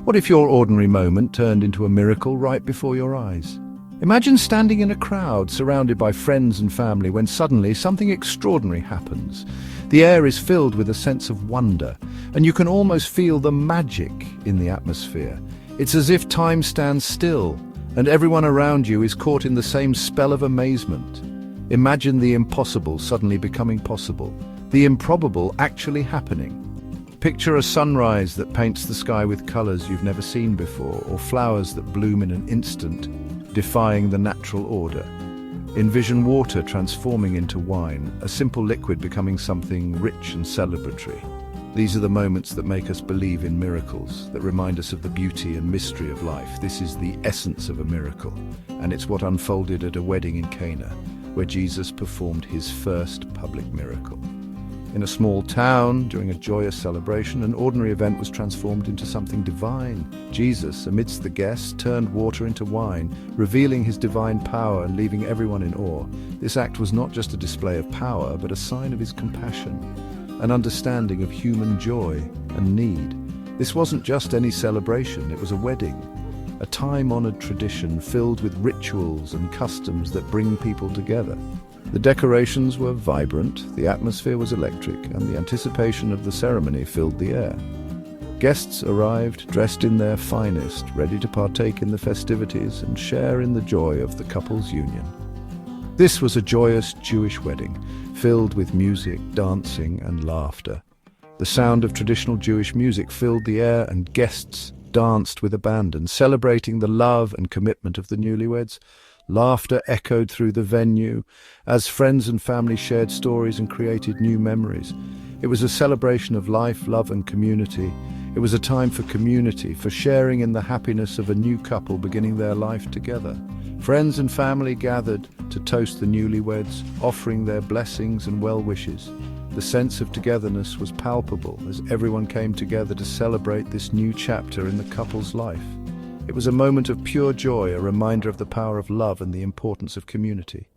What if your ordinary moment turned into a miracle right before your eyes? Imagine standing in a crowd surrounded by friends and family when suddenly something extraordinary happens. The air is filled with a sense of wonder, and you can almost feel the magic in the atmosphere. It's as if time stands still, and everyone around you is caught in the same spell of amazement. Imagine the impossible suddenly becoming possible, the improbable actually happening. Picture a sunrise that paints the sky with colors you've never seen before, or flowers that bloom in an instant, defying the natural order. Envision water transforming into wine, a simple liquid becoming something rich and celebratory. These are the moments that make us believe in miracles, that remind us of the beauty and mystery of life. This is the essence of a miracle, and it's what unfolded at a wedding in Cana, where Jesus performed his first public miracle. In a small town, during a joyous celebration, an ordinary event was transformed into something divine. Jesus, amidst the guests, turned water into wine, revealing his divine power and leaving everyone in awe. This act was not just a display of power, but a sign of his compassion, an understanding of human joy and need. This wasn't just any celebration, it was a wedding, a time-honored tradition filled with rituals and customs that bring people together. The decorations were vibrant, the atmosphere was electric, and the anticipation of the ceremony filled the air. Guests arrived dressed in their finest, ready to partake in the festivities and share in the joy of the couple's union. This was a joyous Jewish wedding, filled with music, dancing, and laughter. The sound of traditional Jewish music filled the air, and guests danced with abandon, celebrating the love and commitment of the newlyweds. Laughter echoed through the venue as friends and family shared stories and created new memories. It was a celebration of life, love, and community. It was a time for community, for sharing in the happiness of a new couple beginning their life together. Friends and family gathered to toast the newlyweds, offering their blessings and well wishes. The sense of togetherness was palpable as everyone came together to celebrate this new chapter in the couple's life. It was a moment of pure joy, a reminder of the power of love and the importance of community.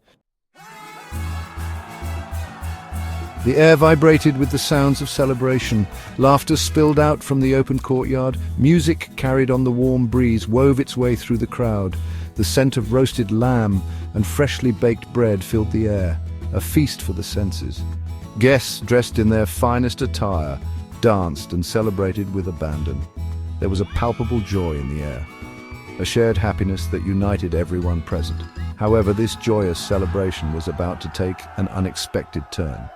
The air vibrated with the sounds of celebration. Laughter spilled out from the open courtyard. Music carried on the warm breeze wove its way through the crowd. The scent of roasted lamb and freshly baked bread filled the air, a feast for the senses. Guests, dressed in their finest attire, danced and celebrated with abandon. There was a palpable joy in the air, a shared happiness that united everyone present. However, this joyous celebration was about to take an unexpected turn.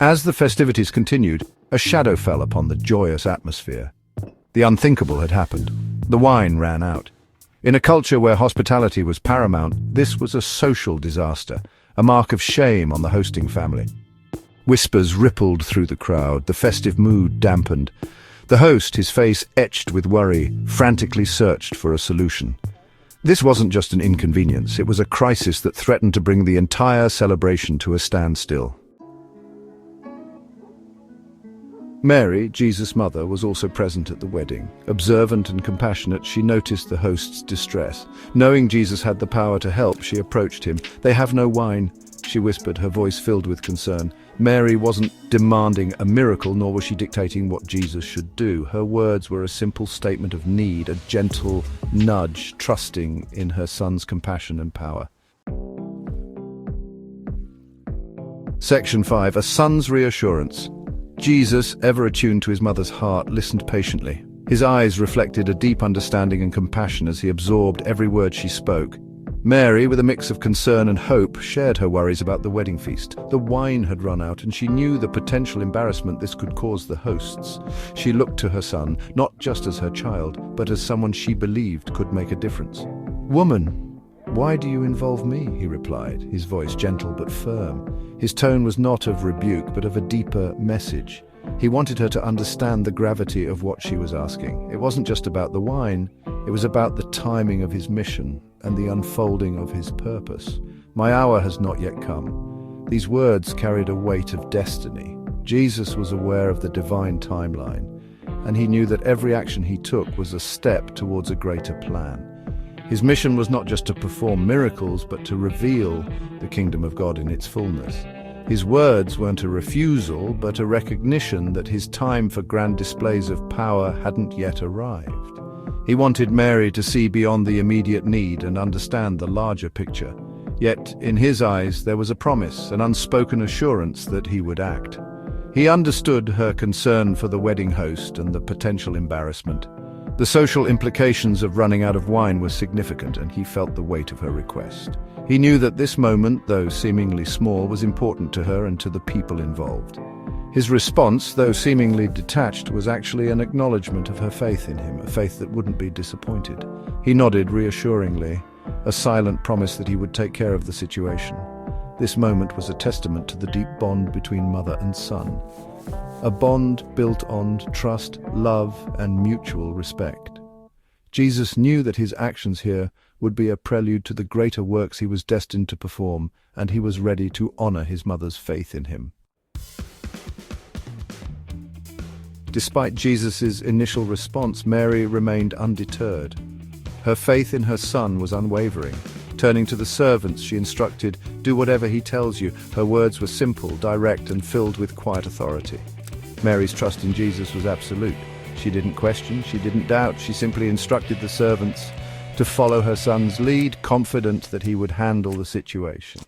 As the festivities continued, a shadow fell upon the joyous atmosphere. The unthinkable had happened. The wine ran out. In a culture where hospitality was paramount, this was a social disaster, a mark of shame on the hosting family. Whispers rippled through the crowd, the festive mood dampened. The host, his face etched with worry, frantically searched for a solution. This wasn't just an inconvenience, it was a crisis that threatened to bring the entire celebration to a standstill. Mary, Jesus' mother, was also present at the wedding. Observant and compassionate, she noticed the host's distress. Knowing Jesus had the power to help, she approached him. "They have no wine," she whispered, her voice filled with concern. Mary wasn't demanding a miracle, nor was she dictating what Jesus should do. Her words were a simple statement of need, a gentle nudge, trusting in her son's compassion and power. Section 5. A son's reassurance. Jesus, ever attuned to his mother's heart, listened patiently. His eyes reflected a deep understanding and compassion as he absorbed every word she spoke. Mary, with a mix of concern and hope, shared her worries about the wedding feast. The wine had run out, and she knew the potential embarrassment this could cause the hosts. She looked to her son, not just as her child, but as someone she believed could make a difference. "Woman, why do you involve me?" he replied, his voice gentle but firm. His tone was not of rebuke, but of a deeper message. He wanted her to understand the gravity of what she was asking. It wasn't just about the wine, it was about the timing of his mission and the unfolding of his purpose. "My hour has not yet come." These words carried a weight of destiny. Jesus was aware of the divine timeline, and he knew that every action he took was a step towards a greater plan. His mission was not just to perform miracles, but to reveal the kingdom of God in its fullness. His words weren't a refusal, but a recognition that his time for grand displays of power hadn't yet arrived. He wanted Mary to see beyond the immediate need and understand the larger picture. Yet, in his eyes, there was a promise, an unspoken assurance that he would act. He understood her concern for the wedding host and the potential embarrassment. The social implications of running out of wine were significant, and he felt the weight of her request. He knew that this moment, though seemingly small, was important to her and to the people involved. His response, though seemingly detached, was actually an acknowledgement of her faith in him, a faith that wouldn't be disappointed. He nodded reassuringly, a silent promise that he would take care of the situation. This moment was a testament to the deep bond between mother and son. A bond built on trust, love, and mutual respect. Jesus knew that his actions here would be a prelude to the greater works he was destined to perform, and he was ready to honor his mother's faith in him. Despite Jesus' initial response, Mary remained undeterred. Her faith in her son was unwavering. Turning to the servants, she instructed, "Do whatever he tells you." Her words were simple, direct, and filled with quiet authority. Mary's trust in Jesus was absolute. She didn't question, she didn't doubt, she simply instructed the servants to follow her son's lead, confident that he would handle the situation.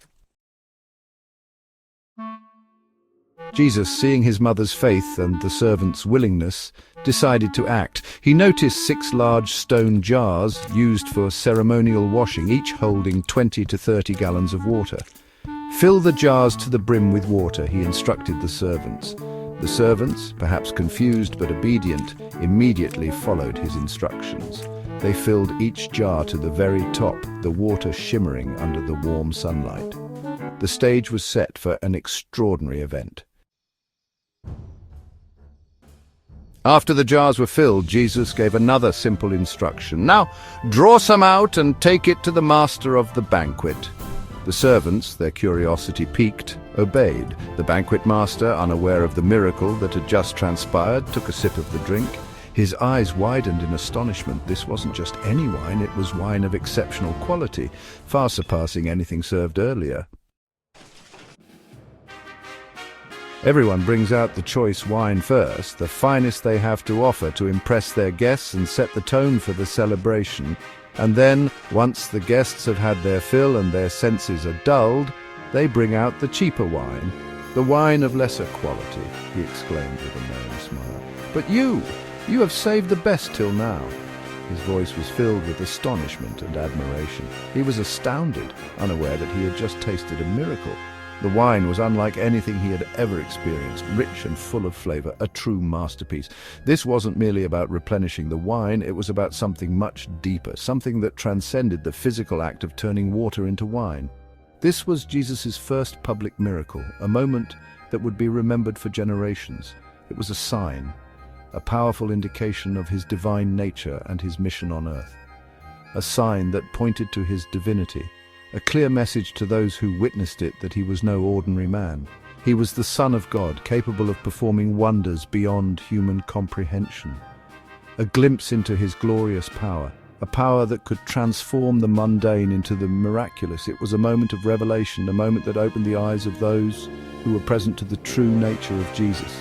Jesus, seeing his mother's faith and the servants' willingness, decided to act. He noticed 6 large stone jars used for ceremonial washing, each holding 20 to 30 gallons of water. "Fill the jars to the brim with water," he instructed the servants. The servants, perhaps confused but obedient, immediately followed his instructions. They filled each jar to the very top, the water shimmering under the warm sunlight. The stage was set for an extraordinary event. After the jars were filled, Jesus gave another simple instruction. "Now, draw some out and take it to the master of the banquet." The servants, their curiosity piqued, obeyed. The banquet master, unaware of the miracle that had just transpired, took a sip of the drink. His eyes widened in astonishment. This wasn't just any wine, it was wine of exceptional quality, far surpassing anything served earlier. Everyone brings out the choice wine first, the finest they have to offer to impress their guests and set the tone for the celebration. And then, once the guests have had their fill and their senses are dulled, they bring out the cheaper wine, the wine of lesser quality, he exclaimed with a knowing smile. "But you have saved the best till now." His voice was filled with astonishment and admiration. He was astounded, unaware that he had just tasted a miracle. The wine was unlike anything he had ever experienced, rich and full of flavor, a true masterpiece. This wasn't merely about replenishing the wine, it was about something much deeper, something that transcended the physical act of turning water into wine. This was Jesus' first public miracle, a moment that would be remembered for generations. It was a sign, a powerful indication of his divine nature and his mission on earth. A sign that pointed to his divinity. A clear message to those who witnessed it that he was no ordinary man. He was the Son of God, capable of performing wonders beyond human comprehension. A glimpse into his glorious power, a power that could transform the mundane into the miraculous. It was a moment of revelation, a moment that opened the eyes of those who were present to the true nature of Jesus.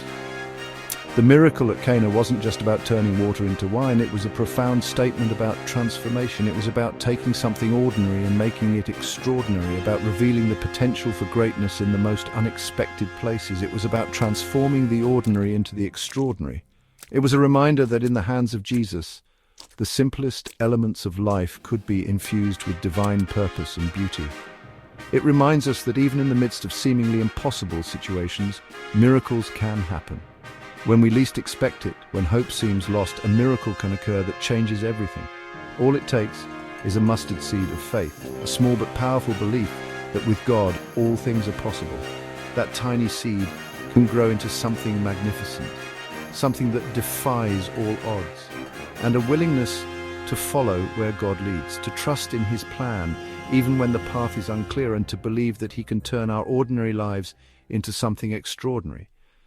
The miracle at Cana wasn't just about turning water into wine, it was a profound statement about transformation. It was about taking something ordinary and making it extraordinary, about revealing the potential for greatness in the most unexpected places. It was about transforming the ordinary into the extraordinary. It was a reminder that in the hands of Jesus, the simplest elements of life could be infused with divine purpose and beauty. It reminds us that even in the midst of seemingly impossible situations, miracles can happen. When we least expect it, when hope seems lost, a miracle can occur that changes everything. All it takes is a mustard seed of faith, a small but powerful belief that with God all things are possible. That tiny seed can grow into something magnificent, something that defies all odds, and a willingness to follow where God leads, to trust in his plan even when the path is unclear, and to believe that he can turn our ordinary lives into something extraordinary.